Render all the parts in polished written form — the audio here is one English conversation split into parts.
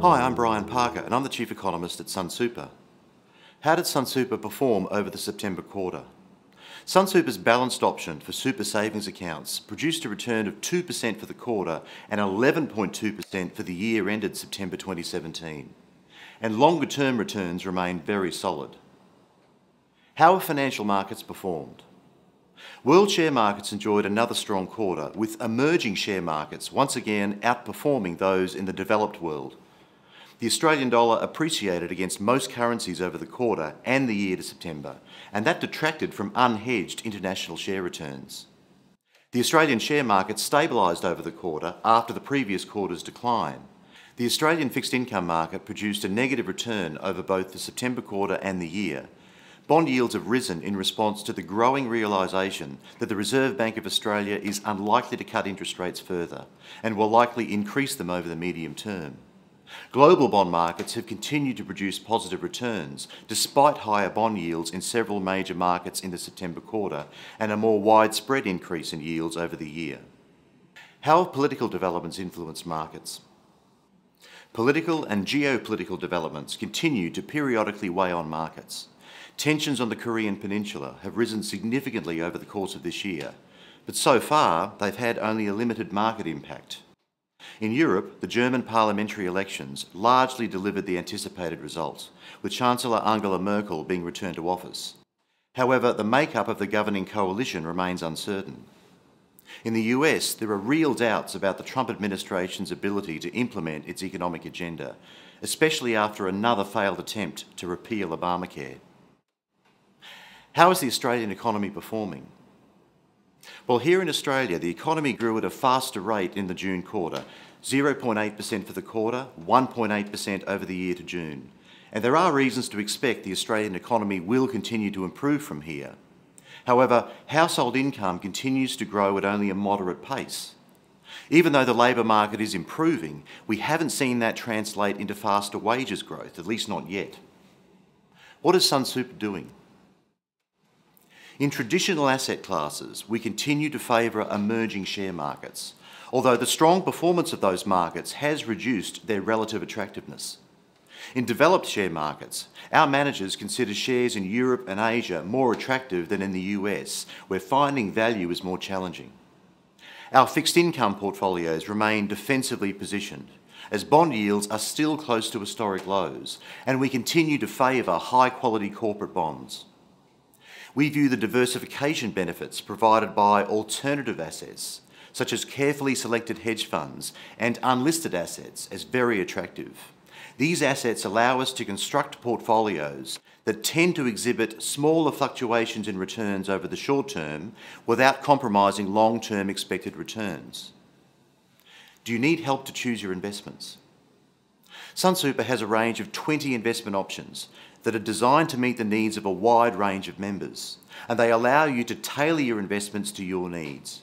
Hi, I'm Brian Parker and I'm the Chief Economist at Sunsuper. How did Sunsuper perform over the September quarter? Sunsuper's balanced option for super savings accounts produced a return of 2% for the quarter and 11.2% for the year ended September 2017. And longer term returns remained very solid. How have financial markets performed? World share markets enjoyed another strong quarter, with emerging share markets once again outperforming those in the developed world. The Australian dollar appreciated against most currencies over the quarter and the year to September, and that detracted from unhedged international share returns. The Australian share market stabilised over the quarter after the previous quarter's decline. The Australian fixed income market produced a negative return over both the September quarter and the year. Bond yields have risen in response to the growing realisation that the Reserve Bank of Australia is unlikely to cut interest rates further and will likely increase them over the medium term. Global bond markets have continued to produce positive returns despite higher bond yields in several major markets in the September quarter and a more widespread increase in yields over the year. How have political developments influenced markets? Political and geopolitical developments continue to periodically weigh on markets. Tensions on the Korean Peninsula have risen significantly over the course of this year, but so far they've had only a limited market impact. In Europe, the German parliamentary elections largely delivered the anticipated results, with Chancellor Angela Merkel being returned to office. However, the makeup of the governing coalition remains uncertain. In the US, there are real doubts about the Trump administration's ability to implement its economic agenda, especially after another failed attempt to repeal Obamacare. How is the Australian economy performing? Well, here in Australia, the economy grew at a faster rate in the June quarter, 0.8% for the quarter, 1.8% over the year to June. And there are reasons to expect the Australian economy will continue to improve from here. However, household income continues to grow at only a moderate pace. Even though the labour market is improving, we haven't seen that translate into faster wages growth, at least not yet. What is Sunsuper doing? In traditional asset classes, we continue to favour emerging share markets, although the strong performance of those markets has reduced their relative attractiveness. In developed share markets, our managers consider shares in Europe and Asia more attractive than in the US, where finding value is more challenging. Our fixed income portfolios remain defensively positioned, as bond yields are still close to historic lows, and we continue to favour high-quality corporate bonds. We view the diversification benefits provided by alternative assets, such as carefully selected hedge funds and unlisted assets, as very attractive. These assets allow us to construct portfolios that tend to exhibit smaller fluctuations in returns over the short term without compromising long-term expected returns. Do you need help to choose your investments? Sunsuper has a range of 20 investment options that are designed to meet the needs of a wide range of members, and they allow you to tailor your investments to your needs.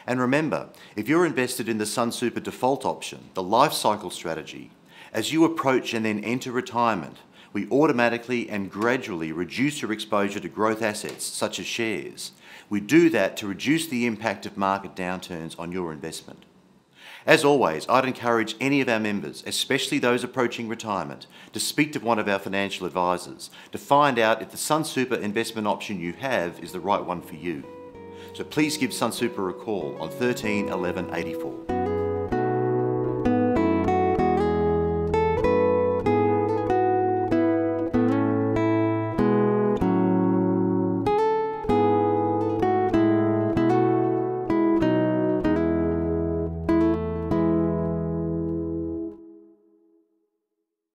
And remember, if you're invested in the Sunsuper default option, the life cycle strategy, as you approach and then enter retirement, we automatically and gradually reduce your exposure to growth assets such as shares. We do that to reduce the impact of market downturns on your investment. As always, I'd encourage any of our members, especially those approaching retirement, to speak to one of our financial advisors to find out if the Sunsuper investment option you have is the right one for you. So please give Sunsuper a call on 13 11 84.